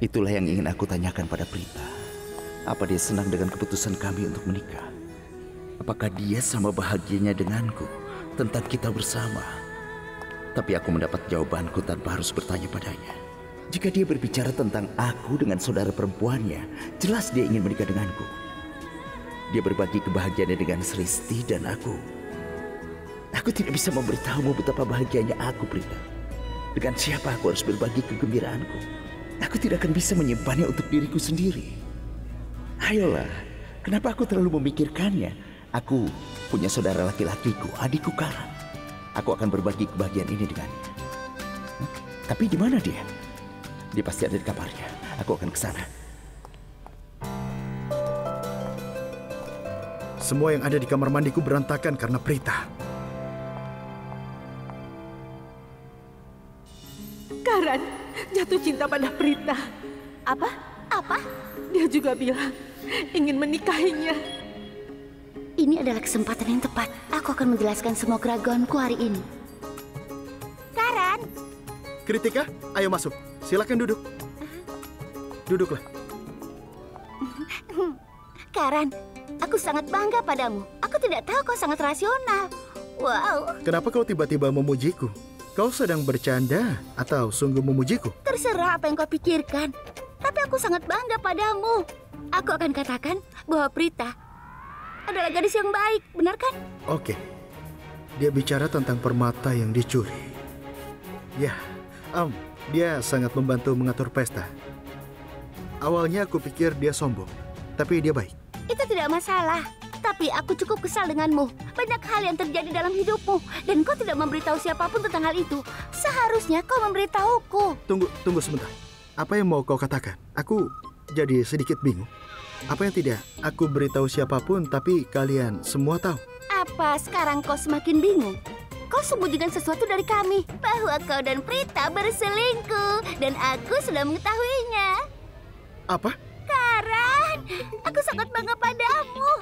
Itulah yang ingin aku tanyakan pada Prita. Apa dia senang dengan keputusan kami untuk menikah? Apakah dia sama bahagianya denganku tentang kita bersama? Tapi aku mendapat jawabanku tanpa harus bertanya padanya. Jika dia berbicara tentang aku dengan saudara perempuannya, jelas dia ingin menikah denganku. Dia berbagi kebahagiaannya dengan Sristi dan aku. Aku tidak bisa memberitahumu betapa bahagianya aku, Prita. Dengan siapa aku harus berbagi kegembiraanku? Aku tidak akan bisa menyimpannya untuk diriku sendiri. Ayolah, kenapa aku terlalu memikirkannya? Aku punya saudara laki-lakiku, adikku Karan. Aku akan berbagi kebahagiaan ini dengannya. Tapi di mana dia? Dia pasti ada di kamarnya. Aku akan ke sana. Semua yang ada di kamar mandiku berantakan karena Prita. Karan jatuh cinta pada Prita. Apa? Apa? Dia juga bilang ingin menikahinya. Ini adalah kesempatan yang tepat. Aku akan menjelaskan semua keraguanku hari ini. Karan! Kritika, ayo masuk. Silakan duduk. Duduklah. Karan, aku sangat bangga padamu. Aku tidak tahu kau sangat rasional. Wow. Kenapa kau tiba-tiba memujiku? Kau sedang bercanda atau sungguh memujiku? Terserah apa yang kau pikirkan. Tapi aku sangat bangga padamu. Aku akan katakan bahwa Prita adalah gadis yang baik, benar kan? Oke. Dia bicara tentang permata yang dicuri. Ya, dia sangat membantu mengatur pesta. Awalnya aku pikir dia sombong, tapi dia baik. Itu tidak masalah. Tapi aku cukup kesal denganmu. Banyak hal yang terjadi dalam hidupmu. Dan kau tidak memberitahu siapapun tentang hal itu. Seharusnya kau memberitahuku. Tunggu sebentar. Apa yang mau kau katakan? Aku jadi sedikit bingung. Apa yang tidak aku beritahu siapapun, tapi kalian semua tahu? Apa sekarang kau semakin bingung? Kau sembunyikan sesuatu dari kami. Bahwa kau dan Prita berselingkuh. Dan aku sudah mengetahuinya. Apa? Karan, aku sangat bangga padamu.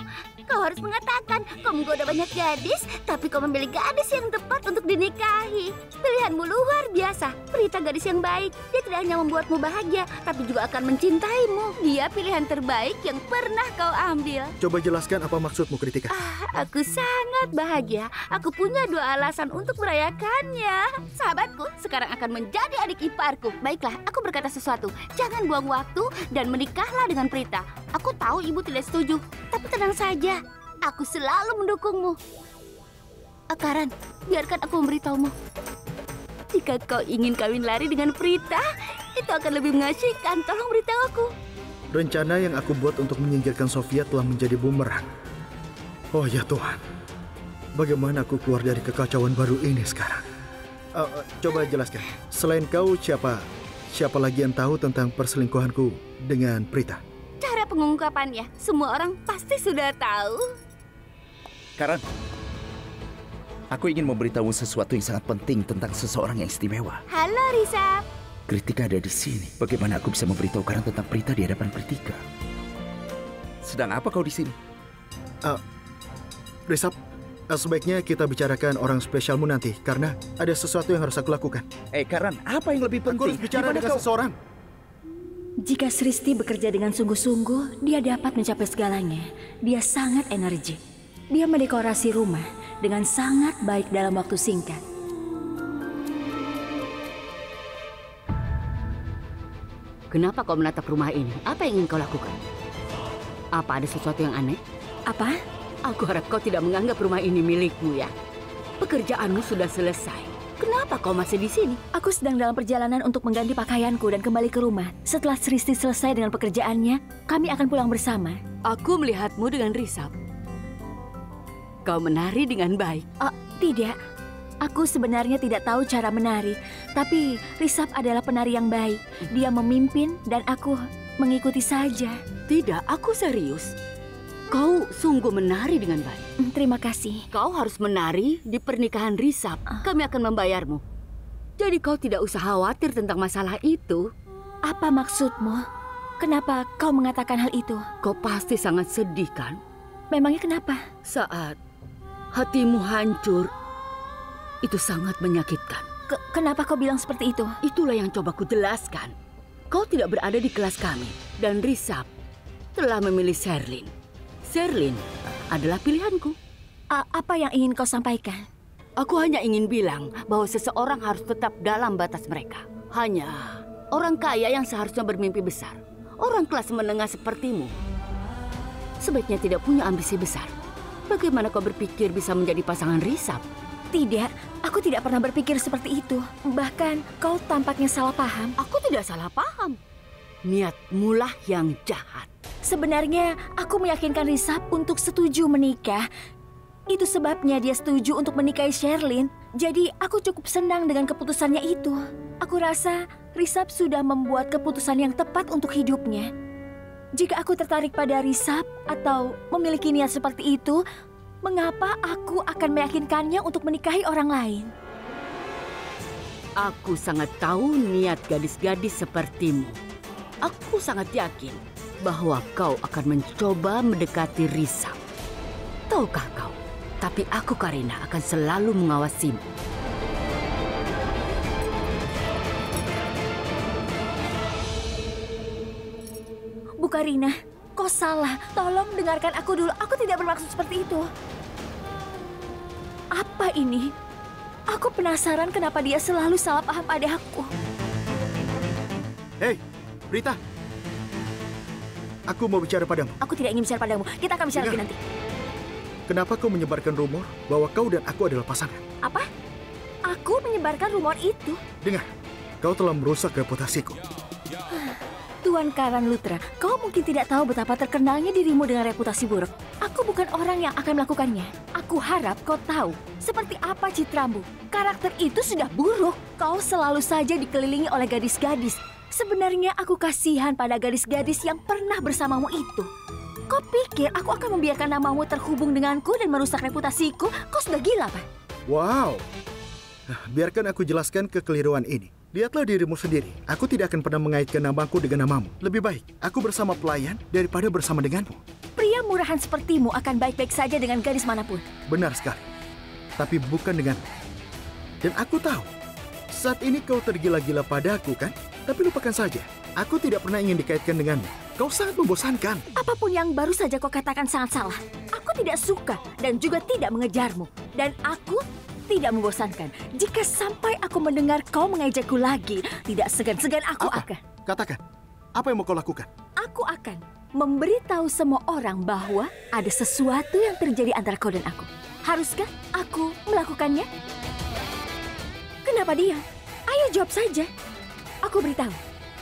Kau harus mengatakan kau menggoda banyak gadis, tapi kau memilih gadis yang tepat untuk dinikahi. Pilihanmu luar biasa. Prita gadis yang baik. Dia tidak hanya membuatmu bahagia, tapi juga akan mencintaimu. Dia pilihan terbaik yang pernah kau ambil. Coba jelaskan apa maksudmu, Kritika. Aku sangat bahagia. Aku punya 2 alasan untuk merayakannya. Sahabatku sekarang akan menjadi adik iparku. Baiklah, aku berkata sesuatu. Jangan buang waktu dan menikahlah dengan Prita. Aku tahu ibu tidak setuju, tapi tenang saja. Aku selalu mendukungmu. Karan, biarkan aku memberitahumu. Jika kau ingin kawin lari dengan Prita, itu akan lebih mengasyikkan. Tolong beritahu aku. Rencana yang aku buat untuk menyingkirkan Sofia telah menjadi bumerang. Oh ya Tuhan, bagaimana aku keluar dari kekacauan baru ini sekarang? Coba jelaskan. Selain kau, siapa lagi yang tahu tentang perselingkuhanku dengan Prita? Cara pengungkapannya, semua orang pasti sudah tahu. Karan, aku ingin memberitahu sesuatu yang sangat penting tentang seseorang yang istimewa. Halo, Risa. Kritika ada di sini. Bagaimana aku bisa memberitahu Karan tentang Prita di hadapan Kritika? Sedang apa kau di sini? Risap, sebaiknya kita bicarakan orang spesialmu nanti, karena ada sesuatu yang harus aku lakukan. Karan, apa yang lebih penting? Aku harus bicara dengan seseorang. Jika Sristi bekerja dengan sungguh-sungguh, dia dapat mencapai segalanya. Dia sangat energik. Dia mendekorasi rumah dengan sangat baik dalam waktu singkat. Kenapa kau menatap rumah ini? Apa yang ingin kau lakukan? Apa ada sesuatu yang aneh? Apa? Aku harap kau tidak menganggap rumah ini milikmu ya. Pekerjaanmu sudah selesai. Kenapa kau masih di sini? Aku sedang dalam perjalanan untuk mengganti pakaianku dan kembali ke rumah. Setelah Sristi selesai dengan pekerjaannya, kami akan pulang bersama. Aku melihatmu dengan risau. Kau menari dengan baik. Tidak. Aku sebenarnya tidak tahu cara menari. Tapi Risap adalah penari yang baik. Dia memimpin dan aku mengikuti saja. Tidak, aku serius. Kau sungguh menari dengan baik. Terima kasih. Kau harus menari di pernikahan Risap. Kami akan membayarmu. Jadi kau tidak usah khawatir tentang masalah itu. Apa maksudmu? Kenapa kau mengatakan hal itu? Kau pasti sangat sedih kan? Memangnya kenapa? Saat hatimu hancur, itu sangat menyakitkan. Kenapa kau bilang seperti itu? Itulah yang coba ku jelaskan. kau tidak berada di kelas kami dan Risap telah memilih Sherlyn. Sherlyn adalah pilihanku. Apa yang ingin kau sampaikan? Aku hanya ingin bilang bahwa seseorang harus tetap dalam batas mereka. Hanya orang kaya yang seharusnya bermimpi besar. Orang kelas menengah sepertimu sebaiknya tidak punya ambisi besar. Bagaimana kau berpikir bisa menjadi pasangan Risap? Tidak, aku tidak pernah berpikir seperti itu. Bahkan kau tampaknya salah paham. Aku tidak salah paham. Niatmulah yang jahat. Sebenarnya aku meyakinkan Risap untuk setuju menikah. Itu sebabnya dia setuju untuk menikahi Sherlyn. Jadi aku cukup senang dengan keputusannya itu. Aku rasa Risap sudah membuat keputusan yang tepat untuk hidupnya. Jika aku tertarik pada Risap atau memiliki niat seperti itu, mengapa aku akan meyakinkannya untuk menikahi orang lain? Aku sangat tahu niat gadis-gadis sepertimu. Aku sangat yakin bahwa kau akan mencoba mendekati Risap. Tahukah kau? Tapi aku, Karina, akan selalu mengawasimu. Bu Karina, kau salah. Tolong dengarkan aku dulu. Aku tidak bermaksud seperti itu. Apa ini? Aku penasaran kenapa dia selalu salah paham pada aku. Hei, Prita. Aku mau bicara padamu. Aku tidak ingin bicara padamu. Kita akan bicara lagi nanti. Kenapa kau menyebarkan rumor bahwa kau dan aku adalah pasangan? Apa? Aku menyebarkan rumor itu? Dengar, kau telah merusak reputasiku. Tuan Karan Lutra, kau mungkin tidak tahu betapa terkenalnya dirimu dengan reputasi buruk. Aku bukan orang yang akan melakukannya. Aku harap kau tahu seperti apa citramu. Karakter itu sudah buruk. Kau selalu saja dikelilingi oleh gadis-gadis. Sebenarnya aku kasihan pada gadis-gadis yang pernah bersamamu itu. Kau pikir aku akan membiarkan namamu terhubung denganku dan merusak reputasiku? Kau sudah gila, Pak. Wow. Biarkan aku jelaskan kekeliruan ini. Lihatlah dirimu sendiri. Aku tidak akan pernah mengaitkan namaku dengan namamu. Lebih baik aku bersama pelayan daripada bersama denganmu. Pria murahan sepertimu akan baik-baik saja dengan gadis manapun. Benar sekali. Tapi bukan denganmu. Dan aku tahu, saat ini kau tergila-gila padaku kan? Tapi lupakan saja. Aku tidak pernah ingin dikaitkan denganmu. Kau sangat membosankan. Apapun yang baru saja kau katakan sangat salah. Aku tidak suka dan juga tidak mengejarmu. Dan aku tidak membosankan. Jika sampai aku mendengar kau mengejakku lagi, tidak segan-segan aku akan. Katakan, apa yang mau kau lakukan? Aku akan memberitahu semua orang bahwa ada sesuatu yang terjadi antara kau dan aku. Haruskah aku melakukannya? Kenapa diam? Ayo jawab saja. Aku beritahu,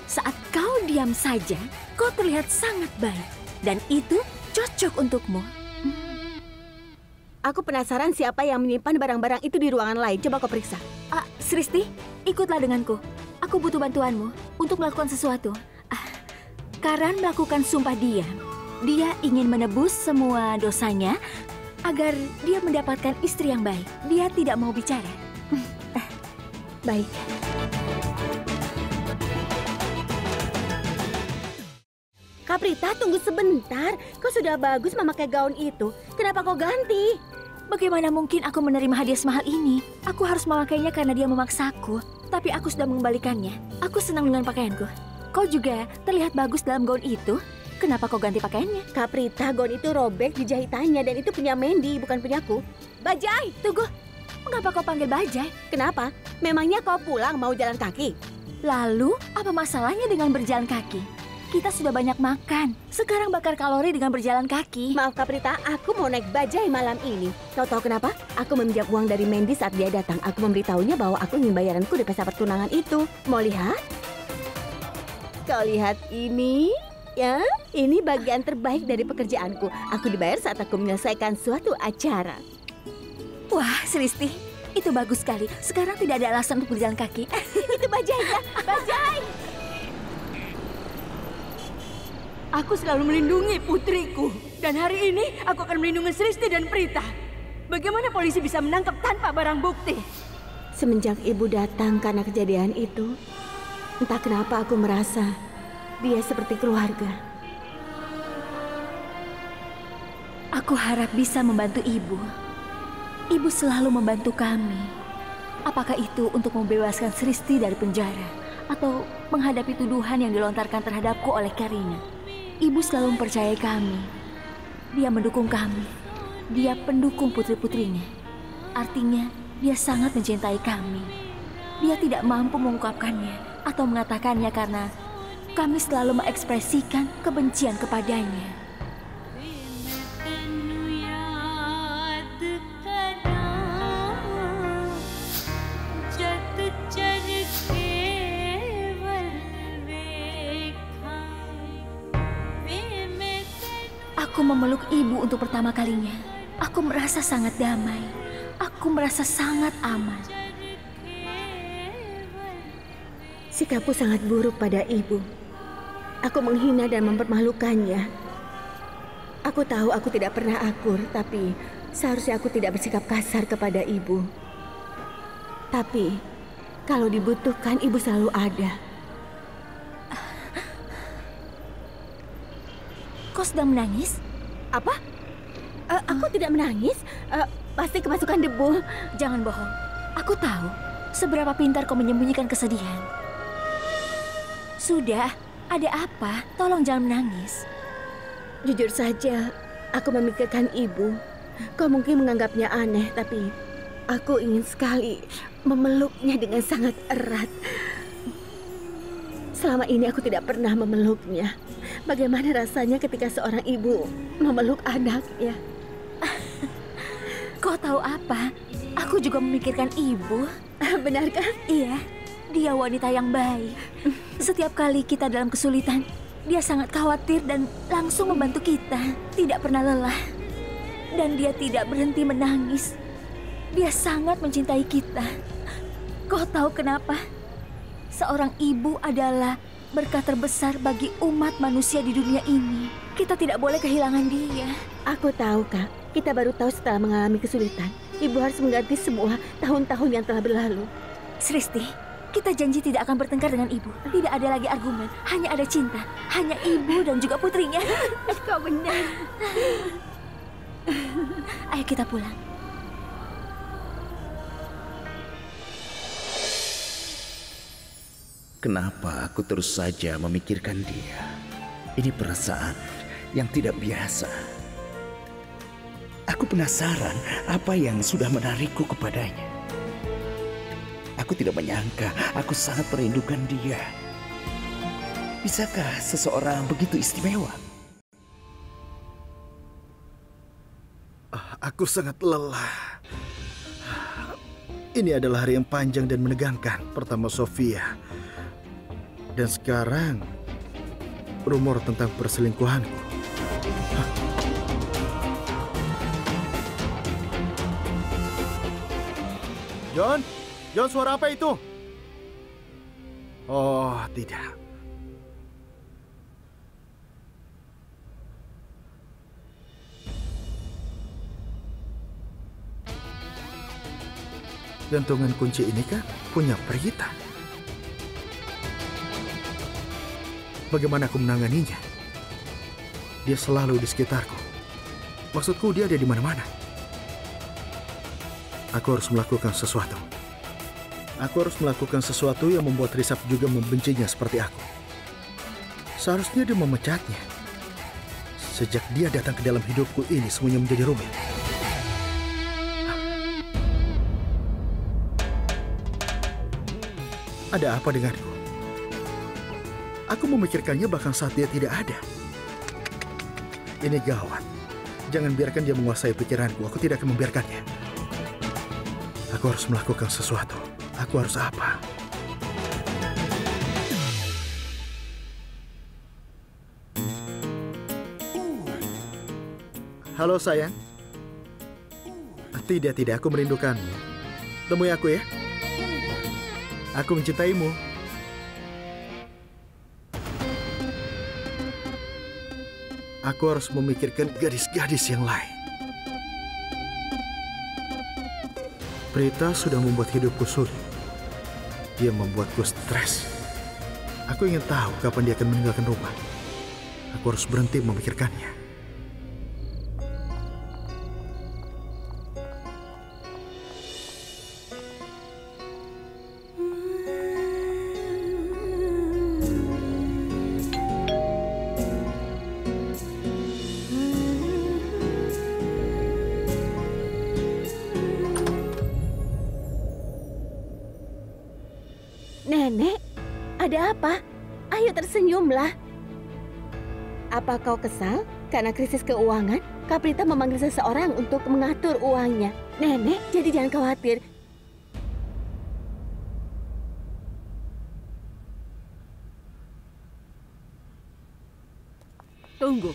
saat kau diam saja, kau terlihat sangat baik. Dan itu cocok untukmu. Aku penasaran siapa yang menyimpan barang-barang itu di ruangan lain. Coba kau periksa. Sristi, ikutlah denganku. Aku butuh bantuanmu untuk melakukan sesuatu. Karan melakukan sumpah diam. Dia ingin menebus semua dosanya agar dia mendapatkan istri yang baik. Dia tidak mau bicara. Baik. Kaprita, tunggu sebentar. Kau sudah bagus memakai gaun itu. Kenapa kau ganti? Bagaimana mungkin aku menerima hadiah semahal ini? Aku harus memakainya karena dia memaksaku. Tapi aku sudah mengembalikannya. Aku senang dengan pakaianku. Kau juga terlihat bagus dalam gaun itu. Kenapa kau ganti pakaiannya? Kaprita, gaun itu robek di jahitannya dan itu punya Mandy, bukan punyaku. Bajai! Tunggu, mengapa kau panggil Bajai? Kenapa? Memangnya kau pulang mau jalan kaki? Lalu, apa masalahnya dengan berjalan kaki? Kita sudah banyak makan. Sekarang bakar kalori dengan berjalan kaki. Maaf Kaprita, aku mau naik bajai malam ini. Kau tahu kenapa? Aku meminjam uang dari Mandy saat dia datang. Aku memberitahunya bahwa aku ingin bayaranku di pesta pertunangan itu. Mau lihat? Kau lihat ini? Ya, ini bagian terbaik dari pekerjaanku. Aku dibayar saat aku menyelesaikan suatu acara. Wah, Sristi, itu bagus sekali. Sekarang tidak ada alasan untuk berjalan kaki. Itu bajainya, bajai! Aku selalu melindungi putriku. Dan hari ini aku akan melindungi Sristi dan Prita. Bagaimana polisi bisa menangkap tanpa barang bukti? Semenjak ibu datang karena kejadian itu, entah kenapa aku merasa dia seperti keluarga. Aku harap bisa membantu ibu. Ibu selalu membantu kami. Apakah itu untuk membebaskan Sristi dari penjara? atau menghadapi tuduhan yang dilontarkan terhadapku oleh Karina. Ibu selalu mempercayai kami. Dia mendukung kami. Dia pendukung putri-putrinya. Artinya, dia sangat mencintai kami. Dia tidak mampu mengungkapkannya atau mengatakannya karena kami selalu mengekspresikan kebencian kepadanya. Aku memeluk ibu untuk pertama kalinya. Aku merasa sangat damai. Aku merasa sangat aman. Sikapku sangat buruk pada ibu. Aku menghina dan mempermalukannya. Aku tahu aku tidak pernah akur, tapi seharusnya aku tidak bersikap kasar kepada ibu. Tapi, kalau dibutuhkan, ibu selalu ada. Kau sedang menangis? Apa? Aku tidak menangis. Pasti kemasukan debu. Jangan bohong. Aku tahu seberapa pintar kau menyembunyikan kesedihan. Sudah, ada apa? Tolong jangan menangis. Jujur saja, aku memikirkan ibu. Kau mungkin menganggapnya aneh, tapi aku ingin sekali memeluknya dengan sangat erat. Selama ini aku tidak pernah memeluknya. Bagaimana rasanya ketika seorang ibu memeluk anaknya? Kau tahu apa? Aku juga memikirkan ibu. Benarkah? Iya, dia wanita yang baik. Setiap kali kita dalam kesulitan, dia sangat khawatir dan langsung membantu kita. Tidak pernah lelah. Dan dia tidak berhenti menangis. Dia sangat mencintai kita. Kau tahu kenapa? Seorang ibu adalah berkah terbesar bagi umat manusia di dunia ini. Kita tidak boleh kehilangan dia. Aku tahu, Kak. Kita baru tahu setelah mengalami kesulitan. Ibu harus mengganti semua tahun-tahun yang telah berlalu. Sristi, kita janji tidak akan bertengkar dengan ibu. Tidak ada lagi argumen, hanya ada cinta. Hanya ibu dan juga putrinya. Kau benar. Ayo kita pulang. Kenapa aku terus saja memikirkan dia? Ini perasaan yang tidak biasa. Aku penasaran apa yang sudah menarikku kepadanya. Aku tidak menyangka aku sangat merindukan dia. Bisakah seseorang begitu istimewa? Aku sangat lelah. Ini adalah hari yang panjang dan menegangkan. Pertama Sofia. Dan sekarang rumor tentang perselingkuhanku. John? John, suara apa itu? Oh, tidak. Gantungan kunci ini kan punya Prita. Bagaimana aku menanganinya? Dia selalu di sekitarku. Maksudku dia ada di mana-mana. Aku harus melakukan sesuatu. Aku harus melakukan sesuatu yang membuat Risab juga membencinya seperti aku. Seharusnya dia memecatnya. Sejak dia datang ke dalam hidupku ini, semuanya menjadi rumit. Ada apa denganku? Aku memikirkannya bahkan saat dia tidak ada. Ini gawat. Jangan biarkan dia menguasai pikiranku. Aku tidak akan membiarkannya. Aku harus melakukan sesuatu. Aku harus apa? Halo sayang. Tidak, aku merindukanmu. Temui aku ya. Aku mencintaimu. Aku harus memikirkan gadis-gadis yang lain. Prita sudah membuat hidupku sulit. Dia membuatku stres. Aku ingin tahu kapan dia akan meninggalkan rumah. Aku harus berhenti memikirkannya. Nenek, ada apa? Ayo tersenyumlah. Apa kau kesal karena krisis keuangan? Kaprita memanggil seseorang untuk mengatur uangnya. Nenek, jadi jangan khawatir. Tunggu.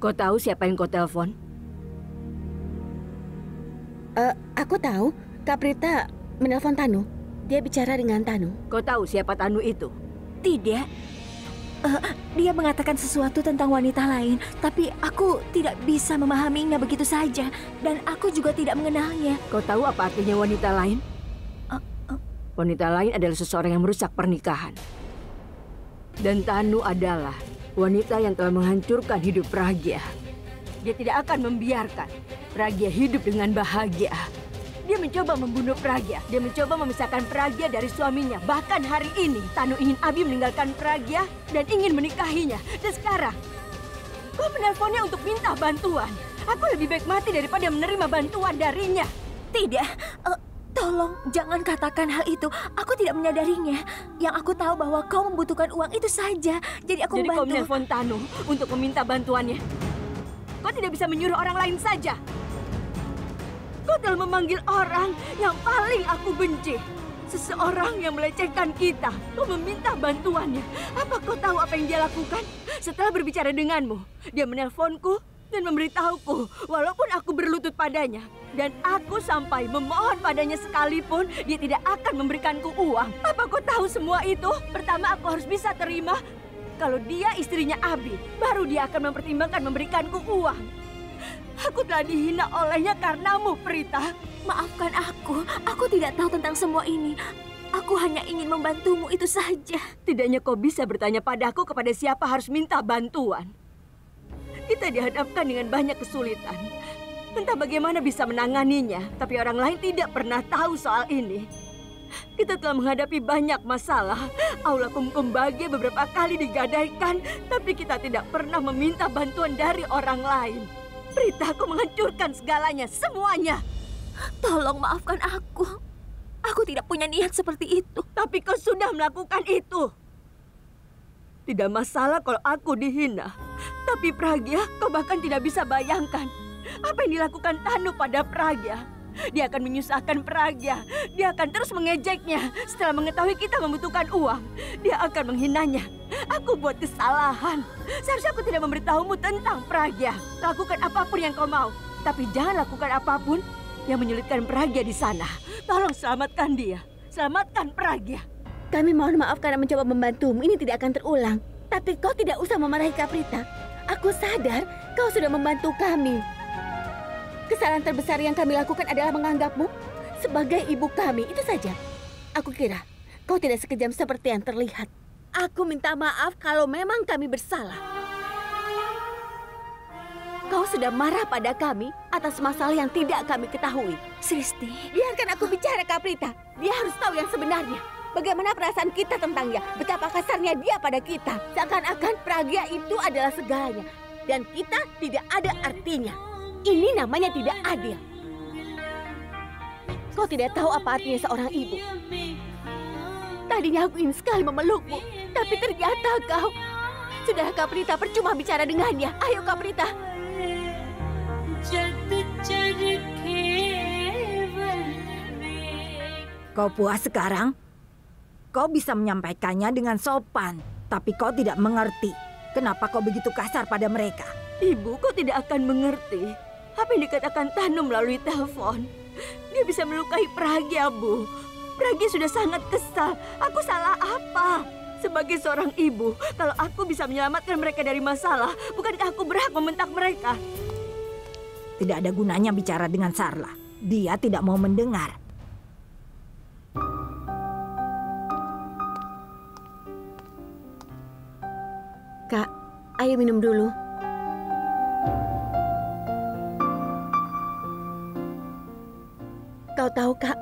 Kau tahu siapa yang kau telepon? Aku tahu. Kaprita menelpon Tanu. Dia bicara dengan Tanu. Kau tahu siapa Tanu itu? Tidak. Dia mengatakan sesuatu tentang wanita lain, tapi aku tidak bisa memahaminya begitu saja. Dan aku juga tidak mengenalnya. Kau tahu apa artinya wanita lain? Wanita lain adalah seseorang yang merusak pernikahan. Dan Tanu adalah wanita yang telah menghancurkan hidup Pragya. Dia tidak akan membiarkan Pragya hidup dengan bahagia. Dia mencoba membunuh Pragya. Dia mencoba memisahkan Pragya dari suaminya. Bahkan hari ini, Tanu ingin Abi meninggalkan Pragya dan ingin menikahinya. Dan sekarang, kau menelponnya untuk minta bantuan. Aku lebih baik mati daripada menerima bantuan darinya. Tidak. Tolong, jangan katakan hal itu. Aku tidak menyadarinya. Yang aku tahu bahwa kau membutuhkan uang itu saja. Jadi aku membantu. Jadi kau menelpon Tanu untuk meminta bantuannya. Kau tidak bisa menyuruh orang lain saja. Kau telah memanggil orang yang paling aku benci. Seseorang yang melecehkan kita. Kau meminta bantuannya. Apa kau tahu apa yang dia lakukan? Setelah berbicara denganmu, dia menelponku dan memberitahuku walaupun aku berlutut padanya. Dan aku sampai memohon padanya sekalipun, dia tidak akan memberikanku uang. Apa kau tahu semua itu? Pertama aku harus bisa terima kalau dia istrinya Abi. Baru dia akan mempertimbangkan memberikanku uang. Aku telah dihina olehnya karenamu, Prita. Maafkan aku. Aku tidak tahu tentang semua ini. Aku hanya ingin membantumu, itu saja. Tidaknya kau bisa bertanya padaku kepada siapa harus minta bantuan. Kita dihadapkan dengan banyak kesulitan. Entah bagaimana bisa menanganinya, tapi orang lain tidak pernah tahu soal ini. Kita telah menghadapi banyak masalah. Aula Kumkum Bage beberapa kali digadaikan, tapi kita tidak pernah meminta bantuan dari orang lain. Prita, aku menghancurkan segalanya, semuanya. Tolong maafkan aku. Aku tidak punya niat seperti itu. Tapi kau sudah melakukan itu. Tidak masalah kalau aku dihina. Tapi Pragya, kau bahkan tidak bisa bayangkan apa yang dilakukan Tanu pada Pragya. Dia akan menyusahkan Pragya. Dia akan terus mengejeknya. Setelah mengetahui kita membutuhkan uang, dia akan menghinanya. Aku buat kesalahan. Seharusnya aku tidak memberitahumu tentang Pragya. Lakukan apapun yang kau mau. Tapi jangan lakukan apapun yang menyulitkan Pragya di sana. Tolong selamatkan dia. Selamatkan Pragya. Kami mohon maaf karena mencoba membantumu. Ini tidak akan terulang. Tapi kau tidak usah memarahi Kaprita. Aku sadar kau sudah membantu kami. Kesalahan terbesar yang kami lakukan adalah menganggapmu sebagai ibu kami. Itu saja. Aku kira kau tidak sekejam seperti yang terlihat. Aku minta maaf kalau memang kami bersalah. Kau sudah marah pada kami atas masalah yang tidak kami ketahui. Sristi, Biarkan aku bicara, Kaprita. Dia harus tahu yang sebenarnya. Bagaimana perasaan kita tentangnya. Betapa kasarnya dia pada kita. Seakan-akan Pragya itu adalah segalanya. Dan kita tidak ada artinya. Ini namanya tidak adil. Kau tidak tahu apa artinya seorang ibu. Tadinya aku ingin sekali memelukmu. Tapi ternyata kau... Sudah, Kaprita, percuma bicara dengannya. Ayo, Kaprita. Kau puas sekarang? Kau bisa menyampaikannya dengan sopan. Tapi kau tidak mengerti. Kenapa kau begitu kasar pada mereka? Ibu, kau tidak akan mengerti. Apa yang dikatakan Tanu melalui telepon. Dia bisa melukai Pragya, Bu. Pragya sudah sangat kesal. Aku salah apa? Sebagai seorang ibu, kalau aku bisa menyelamatkan mereka dari masalah, bukankah aku berhak membentak mereka? Tidak ada gunanya bicara dengan Sarla. Dia tidak mau mendengar. Kak, ayo minum dulu. Kau tahu, Kak,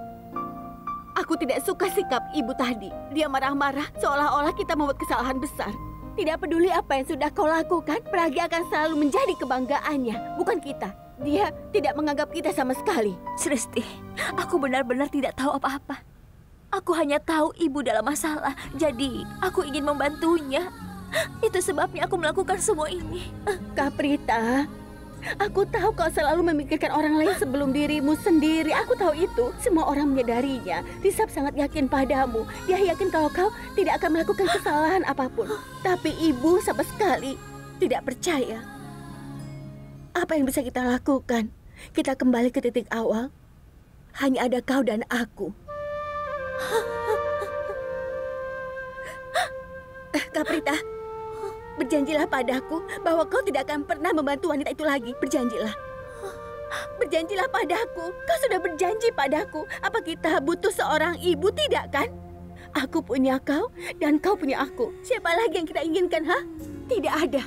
aku tidak suka sikap ibu tadi. Dia marah-marah seolah-olah kita membuat kesalahan besar. Tidak peduli apa yang sudah kau lakukan, Pragya akan selalu menjadi kebanggaannya, bukan kita. Dia tidak menganggap kita sama sekali. Sristi, aku benar-benar tidak tahu apa-apa. Aku hanya tahu ibu dalam masalah, jadi aku ingin membantunya. Itu sebabnya aku melakukan semua ini. Kak Prita, aku tahu kau selalu memikirkan orang lain sebelum dirimu sendiri. Aku tahu itu. Semua orang menyadarinya. Risab sangat yakin padamu. Dia yakin kalau kau tidak akan melakukan kesalahan apapun. Tapi ibu sama sekali tidak percaya. Apa yang bisa kita lakukan? Kita kembali ke titik awal. Hanya ada kau dan aku. Kak Prita, berjanjilah padaku bahwa kau tidak akan pernah membantu wanita itu lagi. Berjanjilah. Berjanjilah padaku. Kau sudah berjanji padaku. Apa kita butuh seorang ibu, tidak kan? Aku punya kau dan kau punya aku. Siapa lagi yang kita inginkan, ha? Tidak ada.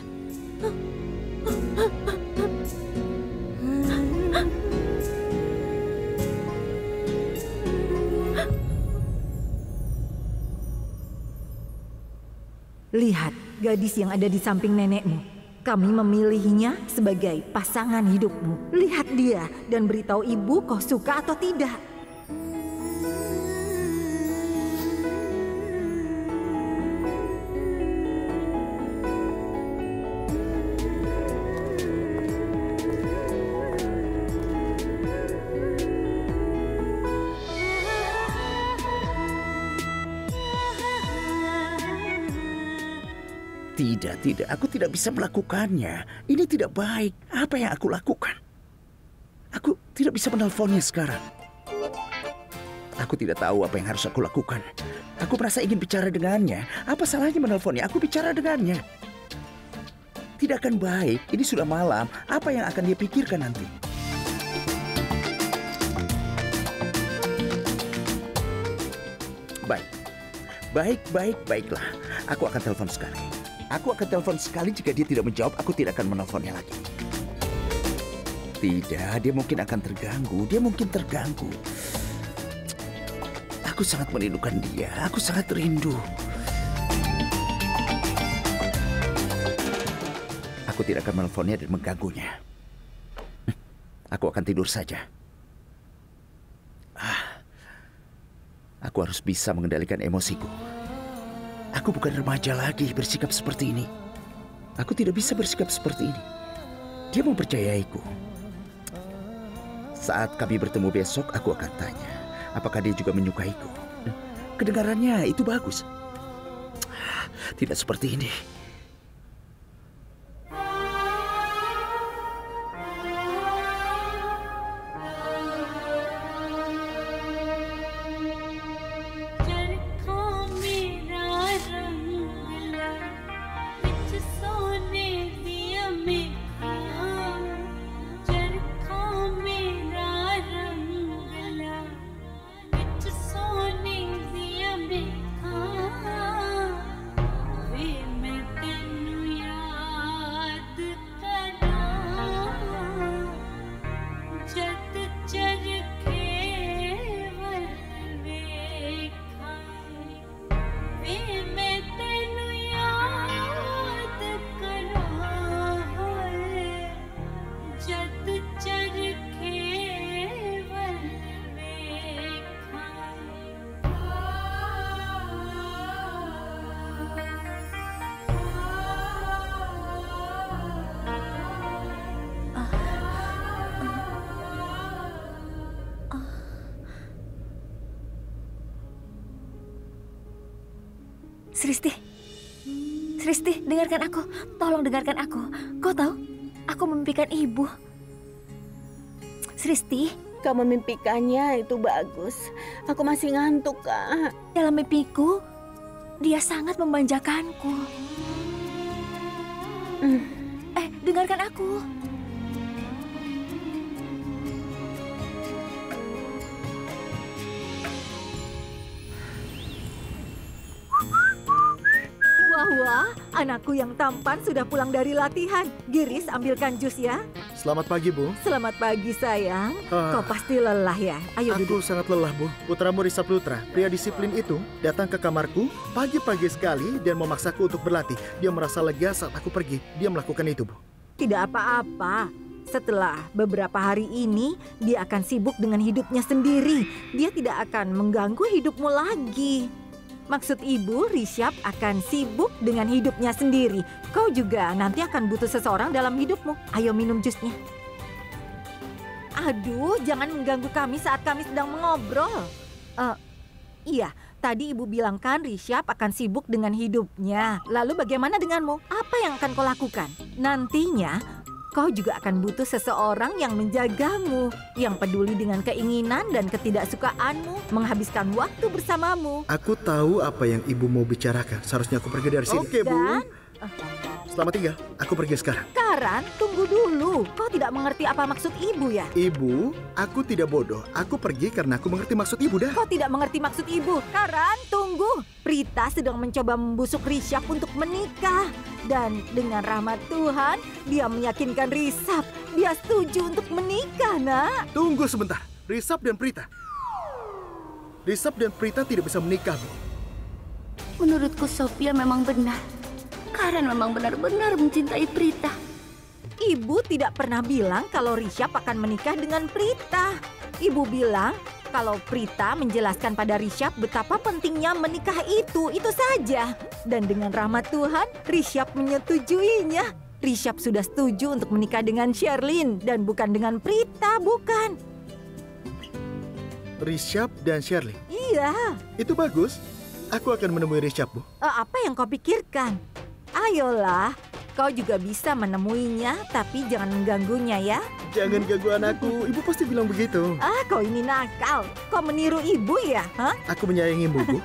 Lihat gadis yang ada di samping nenekmu. Kami memilihnya sebagai pasangan hidupmu. Lihat dia dan beritahu ibu kau suka atau tidak. Tidak, aku tidak bisa melakukannya. Ini tidak baik. Apa yang aku lakukan? Aku tidak bisa menelponnya sekarang. Aku tidak tahu apa yang harus aku lakukan. Aku merasa ingin bicara dengannya. Apa salahnya menelponnya? Aku bicara dengannya. Tidak akan baik. Ini sudah malam. Apa yang akan dia pikirkan nanti? Baiklah. Aku akan telepon sekali. Jika dia tidak menjawab, aku tidak akan menelponnya lagi. Tidak, dia mungkin akan terganggu. Aku sangat merindukan dia. Aku sangat rindu. Aku tidak akan menelponnya dan mengganggunya. Aku akan tidur saja. Aku harus bisa mengendalikan emosiku. Aku bukan remaja lagi bersikap seperti ini. Aku tidak bisa bersikap seperti ini. Dia mempercayaiku. Saat kami bertemu besok, aku akan tanya, apakah dia juga menyukaiku. Kedengarannya itu bagus. Tidak seperti ini. Sristi, dengarkan aku. Tolong dengarkan aku. Kau tahu, aku memimpikan ibu. Sristi, kau memimpikannya itu bagus. Aku masih ngantuk, Kak. Dalam mimpiku, dia sangat memanjakanku. Dengarkan aku. Wah, anakku yang tampan sudah pulang dari latihan. Giris, ambilkan jus ya. Selamat pagi, Bu. Selamat pagi, sayang. Kau pasti lelah ya. Ayo Aku duduk. sangat lelah, Bu. Putramu Risab Lutra, pria disiplin itu, datang ke kamarku pagi-pagi sekali dan memaksaku untuk berlatih. Dia merasa lega saat aku pergi. Dia melakukan itu, Bu. Tidak apa-apa. setelah beberapa hari ini, dia akan sibuk dengan hidupnya sendiri. Dia tidak akan mengganggu hidupmu lagi. Maksud ibu, Rishabh akan sibuk dengan hidupnya sendiri. Kau juga nanti akan butuh seseorang dalam hidupmu. Ayo minum jusnya. Aduh, jangan mengganggu kami saat kami sedang mengobrol. Iya, tadi ibu bilang kan Rishabh akan sibuk dengan hidupnya. Lalu bagaimana denganmu? Apa yang akan kau lakukan? Nantinya, kau juga akan butuh seseorang yang menjagamu, yang peduli dengan keinginan dan ketidaksukaanmu, menghabiskan waktu bersamamu. Aku tahu apa yang ibu mau bicarakan. Seharusnya aku pergi dari sini. Oke, Bu. Selamat tinggal. Aku pergi sekarang. Karan, tunggu dulu. Kau tidak mengerti apa maksud ibu ya? Ibu, aku tidak bodoh. Aku pergi karena aku mengerti maksud ibu dah. Kau tidak mengerti maksud ibu. Karan, tunggu. Prita sedang mencoba membusuk Rishabh untuk menikah. Dan dengan rahmat Tuhan, dia meyakinkan Rishabh. Dia setuju untuk menikah, nak. Tunggu sebentar. Rishabh dan Prita. Rishabh dan Prita tidak bisa menikah, Bu. Menurutku Sofia memang benar. Karen memang benar-benar mencintai Prita. Ibu tidak pernah bilang kalau Rishabh akan menikah dengan Prita. Ibu bilang kalau Prita menjelaskan pada Rishabh betapa pentingnya menikah itu saja. Dan dengan rahmat Tuhan, Rishabh menyetujuinya. Rishabh sudah setuju untuk menikah dengan Sherlyn dan bukan dengan Prita, bukan? Rishabh dan Sherlyn? Iya. Itu bagus. Aku akan menemui Rishabh, Bu. Apa yang kau pikirkan? Ayolah, kau juga bisa menemuinya, tapi jangan mengganggunya ya. Jangan ganggu anakku, ibu pasti bilang begitu. Kau ini nakal. Kau meniru ibu ya? Hah? Aku menyayangimu, Bu.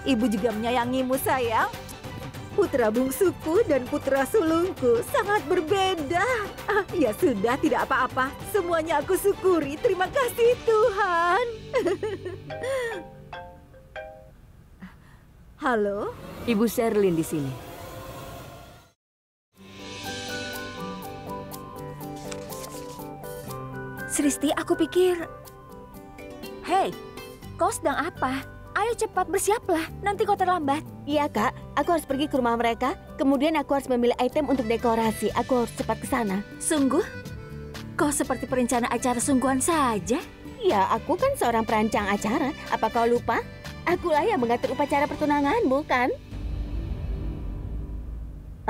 Ibu juga menyayangimu, sayang. Putra bungsuku dan putra sulungku sangat berbeda. Ya sudah, tidak apa-apa. Semuanya aku syukuri. Terima kasih Tuhan. Halo? Ibu Sherlyn di sini. Sristi, aku pikir... Hei, kau sedang apa? Ayo cepat bersiaplah, nanti kau terlambat. Iya kak, aku harus pergi ke rumah mereka. Kemudian aku harus memilih item untuk dekorasi. Aku harus cepat ke sana. Sungguh? Kau seperti perencana acara sungguhan saja. Ya, aku kan seorang perancang acara. Apa kau lupa? Akulah yang mengatur upacara pertunanganmu, kan?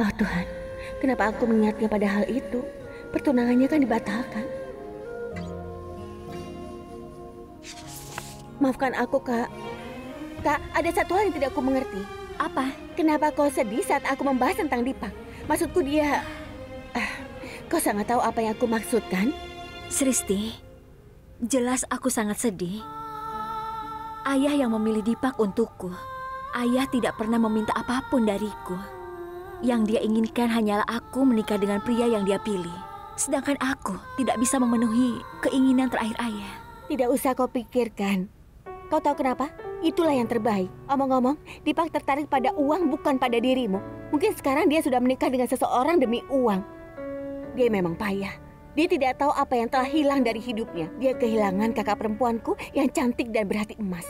Oh Tuhan, kenapa aku mengingatnya pada hal itu? Pertunangannya kan dibatalkan. Maafkan aku, Kak. Kak, ada satu hal yang tidak aku mengerti. Apa? Kenapa kau sedih saat aku membahas tentang Dipak? Maksudku dia... kau sangat tahu apa yang aku maksudkan? Sristi, jelas aku sangat sedih. Ayah yang memilih Dipak untukku. Ayah tidak pernah meminta apapun dariku. Yang dia inginkan hanyalah aku menikah dengan pria yang dia pilih. Sedangkan aku tidak bisa memenuhi keinginan terakhir ayah. Tidak usah kau pikirkan. Kau tahu kenapa? Itulah yang terbaik. Omong-omong, Dipak tertarik pada uang bukan pada dirimu. Mungkin sekarang dia sudah menikah dengan seseorang demi uang. Dia memang payah. Dia tidak tahu apa yang telah hilang dari hidupnya. Dia kehilangan kakak perempuanku yang cantik dan berhati emas.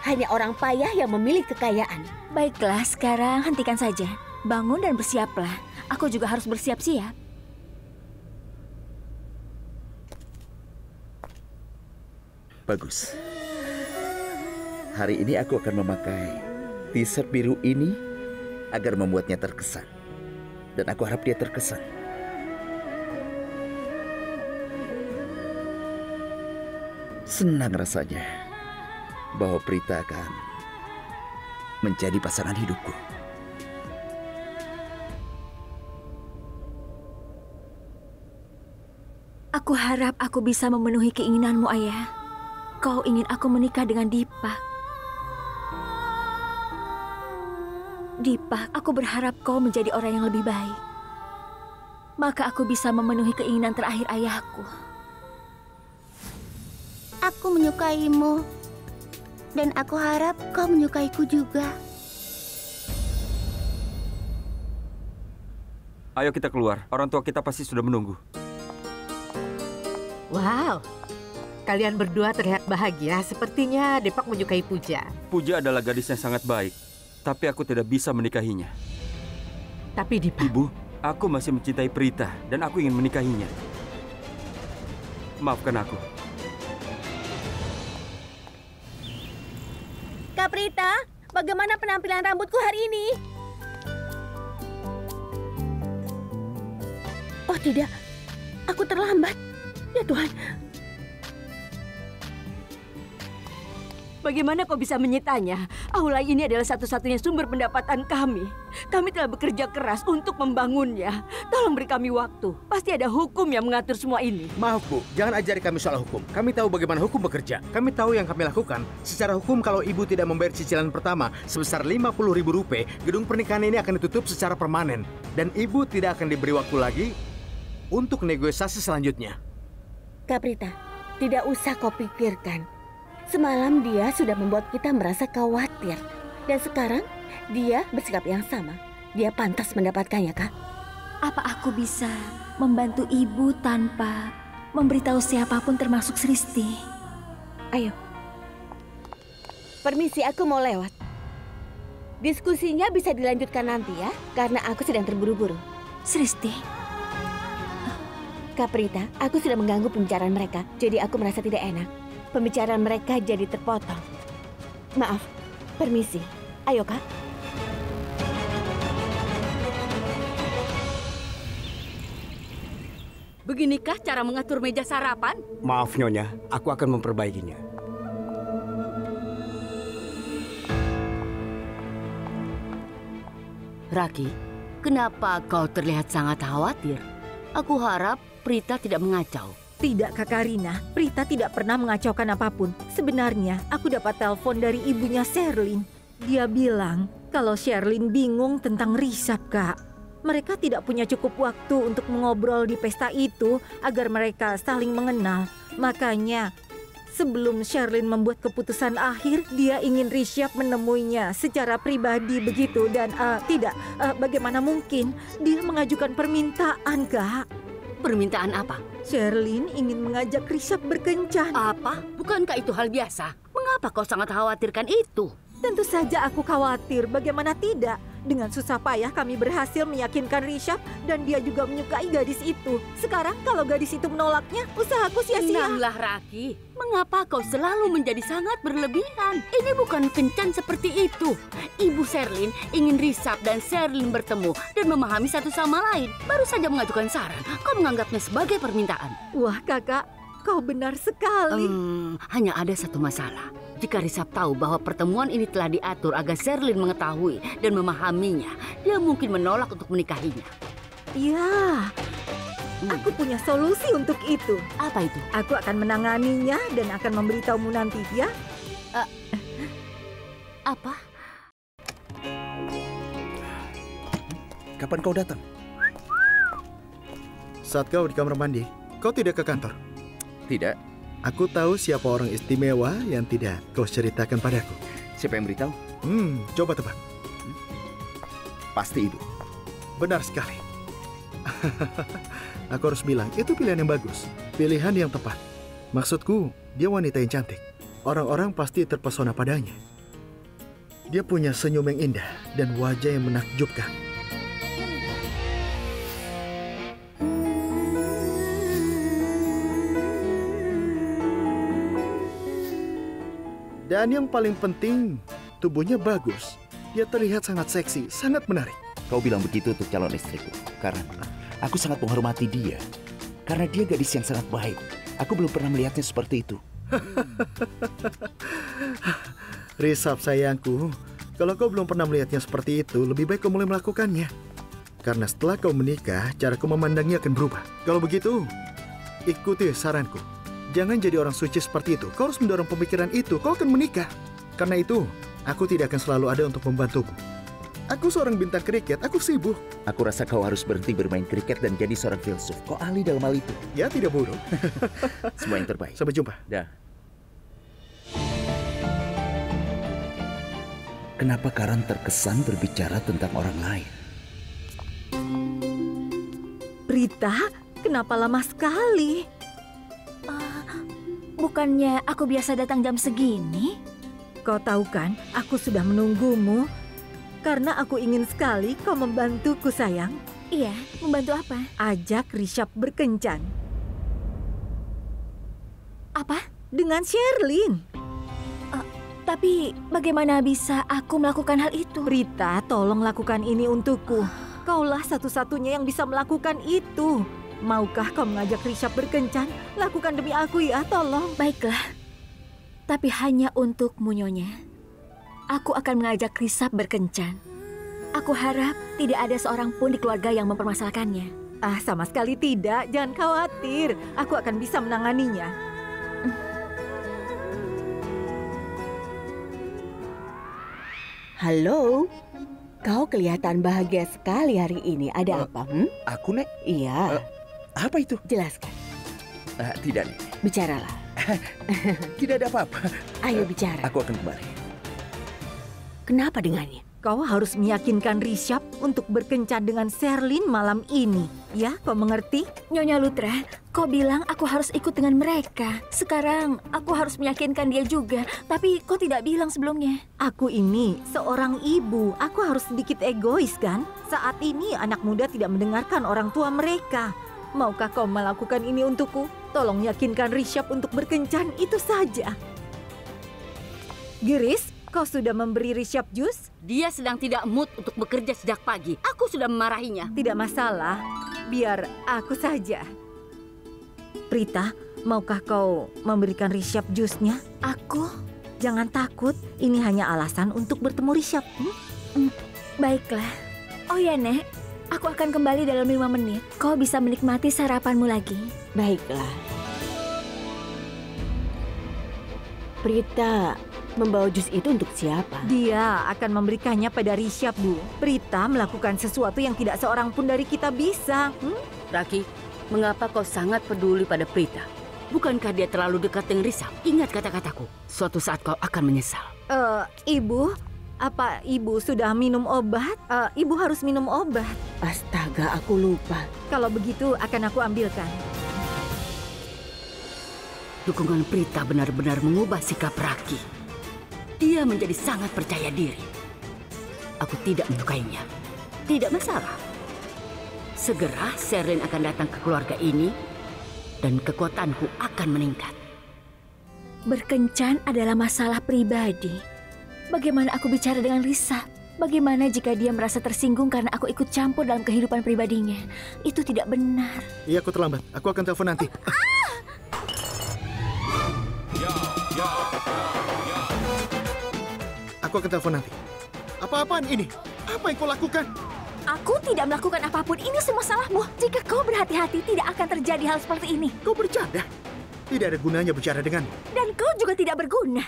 Hanya orang payah yang memilih kekayaan. Baiklah, sekarang hentikan saja. Bangun dan bersiaplah. Aku juga harus bersiap-siap. Bagus. Hari ini aku akan memakai t-shirt biru ini agar membuatnya terkesan. Dan aku harap dia terkesan. Senang rasanya bahwa Prita akan menjadi pasangan hidupku. Aku harap aku bisa memenuhi keinginanmu, Ayah. Kau ingin aku menikah dengan Dipak. Dipak, aku berharap kau menjadi orang yang lebih baik. Maka aku bisa memenuhi keinginan terakhir ayahku. Aku menyukaimu. Dan aku harap kau menyukaiku juga. Ayo kita keluar. Orang tua kita pasti sudah menunggu. Wow. Kalian berdua terlihat bahagia. Sepertinya Dipak menyukai Puja. Puja adalah gadis yang sangat baik. Tapi aku tidak bisa menikahinya. Tapi Dipak... Ibu, aku masih mencintai Prita dan aku ingin menikahinya. Maafkan aku. Kak Prita, bagaimana penampilan rambutku hari ini? Oh tidak, aku terlambat. Ya Tuhan. Bagaimana kau bisa menyitanya? Aula ini adalah satu-satunya sumber pendapatan kami. Kami telah bekerja keras untuk membangunnya. Tolong beri kami waktu. Pasti ada hukum yang mengatur semua ini. Maaf Bu, jangan ajari kami soal hukum. Kami tahu bagaimana hukum bekerja. Kami tahu yang kami lakukan. Secara hukum kalau ibu tidak membayar cicilan pertama sebesar Rp50.000, gedung pernikahan ini akan ditutup secara permanen. Dan ibu tidak akan diberi waktu lagi untuk negosiasi selanjutnya. Kak Prita, tidak usah kau pikirkan. Semalam dia sudah membuat kita merasa khawatir. Dan sekarang dia bersikap yang sama. Dia pantas mendapatkannya, Kak. Apa aku bisa membantu ibu tanpa memberitahu siapapun termasuk Sristi? Ayo. Permisi, aku mau lewat. Diskusinya bisa dilanjutkan nanti ya, karena aku sedang terburu-buru. Sristi. Kak Prita, aku sudah mengganggu pembicaraan mereka, jadi aku merasa tidak enak. Pembicaraan mereka jadi terpotong. Maaf, permisi. Ayo, Kak. Beginikah cara mengatur meja sarapan? Maaf Nyonya, aku akan memperbaikinya. Raki, kenapa kau terlihat sangat khawatir? Aku harap Prita tidak mengacau. Tidak, Kak Karina. Prita tidak pernah mengacaukan apapun. Sebenarnya, aku dapat telepon dari ibunya Sherlyn. Dia bilang kalau Sherlyn bingung tentang Rishabh, Kak. Mereka tidak punya cukup waktu untuk mengobrol di pesta itu agar mereka saling mengenal. Makanya, sebelum Sherlyn membuat keputusan akhir, dia ingin Rishabh menemuinya secara pribadi begitu. Dan bagaimana mungkin dia mengajukan permintaan, Kak? Permintaan apa? Sherlyn ingin mengajak Rishabh berkencan. Apa? Bukankah itu hal biasa? Mengapa kau sangat khawatirkan itu? Tentu saja aku khawatir. Bagaimana tidak? Dengan susah payah kami berhasil meyakinkan Rishabh dan dia juga menyukai gadis itu. Sekarang kalau gadis itu menolaknya, usahaku sia-sia. Tenanglah, Raki. Mengapa kau selalu menjadi sangat berlebihan? Ini bukan kencan seperti itu. Ibu Sherlyn ingin Rishabh dan Sherlyn bertemu dan memahami satu sama lain. Baru saja mengajukan saran, kau menganggapnya sebagai permintaan. Wah, Kakak, kau benar sekali. Hanya ada satu masalah. Jika Rishabh tahu bahwa pertemuan ini telah diatur agar Sherlyn mengetahui dan memahaminya, dia mungkin menolak untuk menikahinya. Ya, aku punya solusi untuk itu. Apa itu? Aku akan menanganinya dan akan memberitahumu nanti, ya. Apa? Kapan kau datang? Saat kau di kamar mandi, kau tidak ke kantor? Tidak. Aku tahu siapa orang istimewa yang tidak kau ceritakan padaku. Siapa yang beritahu? Coba tebak. Pasti ibu. Benar sekali. Aku harus bilang, itu pilihan yang bagus. Pilihan yang tepat. Maksudku, dia wanita yang cantik. Orang-orang pasti terpesona padanya. Dia punya senyum yang indah dan wajah yang menakjubkan. Dan yang paling penting, tubuhnya bagus. Dia terlihat sangat seksi, sangat menarik. Kau bilang begitu untuk calon istriku. Karena aku sangat menghormati dia. Karena dia gadis yang sangat baik. Aku belum pernah melihatnya seperti itu. Rishabh sayangku, kalau kau belum pernah melihatnya seperti itu, lebih baik kau mulai melakukannya. Karena setelah kau menikah, caraku memandangnya akan berubah. Kalau begitu, ikuti saranku. Jangan jadi orang suci seperti itu. Kau harus mendorong pemikiran itu. Kau akan menikah. Karena itu, aku tidak akan selalu ada untuk membantumu. Aku seorang bintang kriket. Aku sibuk. Aku rasa kau harus berhenti bermain kriket dan jadi seorang filsuf. Kau ahli dalam hal itu. Ya, tidak buruk. Semua yang terbaik. Sampai jumpa. Dah. Kenapa Karan terkesan berbicara tentang orang lain? Prita, kenapa lama sekali? Bukannya aku biasa datang jam segini? Kau tahu kan, aku sudah menunggumu. Karena aku ingin sekali kau membantuku, sayang. Iya, membantu apa? Ajak Rishabh berkencan. Apa? Dengan Sherlyn. Tapi bagaimana bisa aku melakukan hal itu? Prita, tolong lakukan ini untukku. Kaulah satu-satunya yang bisa melakukan itu. Maukah kau mengajak Rishabh berkencan? Lakukan demi aku ya, tolong. Baiklah. Tapi hanya untukmu, Nyonya. Aku akan mengajak Rishabh berkencan. Aku harap tidak ada seorang pun di keluarga yang mempermasalahkannya. Sama sekali tidak. Jangan khawatir. Aku akan bisa menanganinya. Halo, kau kelihatan bahagia sekali hari ini. Ada apa? Aku, Nek? Iya. Apa itu? Jelaskan. Tidak, Nek. Bicaralah. Tidak ada apa-apa. Ayo bicara. Aku akan kembali. Kenapa dengannya? Kau harus meyakinkan Rishabh untuk berkencan dengan Sherlyn malam ini. Ya, kau mengerti? Nyonya Lutra, kau bilang aku harus ikut dengan mereka. Sekarang aku harus meyakinkan dia juga. Tapi kau tidak bilang sebelumnya. Aku ini seorang ibu. Aku harus sedikit egois kan? Saat ini anak muda tidak mendengarkan orang tua mereka. Maukah kau melakukan ini untukku? Tolong yakinkan Rishabh untuk berkencan, itu saja. Giris, kau sudah memberi Rishabh jus? Dia sedang tidak mood untuk bekerja sejak pagi. Aku sudah memarahinya. Tidak masalah, biar aku saja. Prita, maukah kau memberikan Rishabh jusnya? Aku? Jangan takut, ini hanya alasan untuk bertemu Rishabh. Baiklah. Oh ya, Nek. Aku akan kembali dalam 5 menit. Kau bisa menikmati sarapanmu lagi. Baiklah. Prita membawa jus itu untuk siapa? Dia akan memberikannya pada Rishabh, Bu. Prita melakukan sesuatu yang tidak seorang pun dari kita bisa. Raki, mengapa kau sangat peduli pada Prita? Bukankah dia terlalu dekat dengan Rishabh? Ingat kata-kataku, suatu saat kau akan menyesal. Ibu, apa Ibu sudah minum obat? Ibu harus minum obat. Astaga, aku lupa. Kalau begitu akan aku ambilkan. Dukungan Prita benar-benar mengubah sikap Raki. Dia menjadi sangat percaya diri. Aku tidak menyukainya. Tidak masalah. Segera Sherlyn akan datang ke keluarga ini dan kekuatanku akan meningkat. Berkencan adalah masalah pribadi. Bagaimana aku bicara dengan Rishabh? Bagaimana jika dia merasa tersinggung karena aku ikut campur dalam kehidupan pribadinya? Itu tidak benar. Iya, aku terlambat. Aku akan telepon nanti. Aku akan telepon nanti. Apa-apaan ini? Apa yang kau lakukan? Aku tidak melakukan apapun. Ini semua salahmu. Jika kau berhati-hati, tidak akan terjadi hal seperti ini. Kau bercanda? Tidak ada gunanya bicara denganmu. Dan kau juga tidak berguna.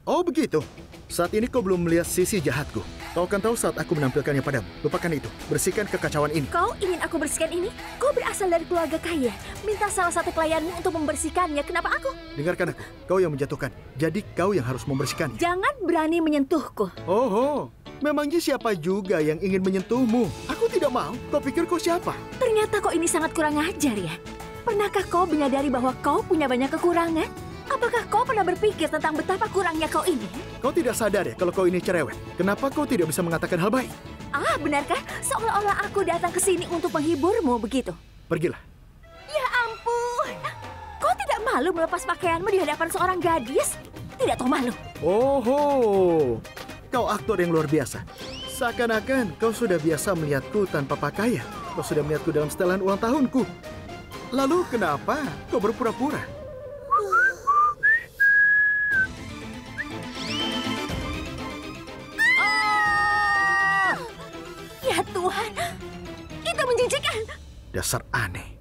Oh begitu. Saat ini kau belum melihat sisi jahatku. Kau akan tahu saat aku menampilkannya padamu. Lupakan itu. Bersihkan kekacauan ini. Kau ingin aku bersihkan ini? Kau berasal dari keluarga kaya. Minta salah satu pelayanmu untuk membersihkannya. Kenapa aku? Dengarkan aku. Kau yang menjatuhkan. Jadi kau yang harus membersihkannya. Jangan berani menyentuhku. Oh, memangnya siapa juga yang ingin menyentuhmu? Aku tidak mau. Kau pikir kau siapa? Ternyata kau ini sangat kurang ajar ya. Pernahkah kau menyadari bahwa kau punya banyak kekurangan? Apakah kau pernah berpikir tentang betapa kurangnya kau ini? Kau tidak sadar ya kalau kau ini cerewet? Kenapa kau tidak bisa mengatakan hal baik? Benarkah? Seolah-olah aku datang ke sini untuk menghiburmu begitu. Pergilah. Ya ampun. Kau tidak malu melepas pakaianmu di hadapan seorang gadis? Tidak tahu malu. Oh, kau aktor yang luar biasa. Seakan-akan kau sudah biasa melihatku tanpa pakaian. Kau sudah melihatku dalam setelan ulang tahunku. Lalu kenapa kau berpura-pura? Ya Tuhan, itu menjijikan. Dasar aneh.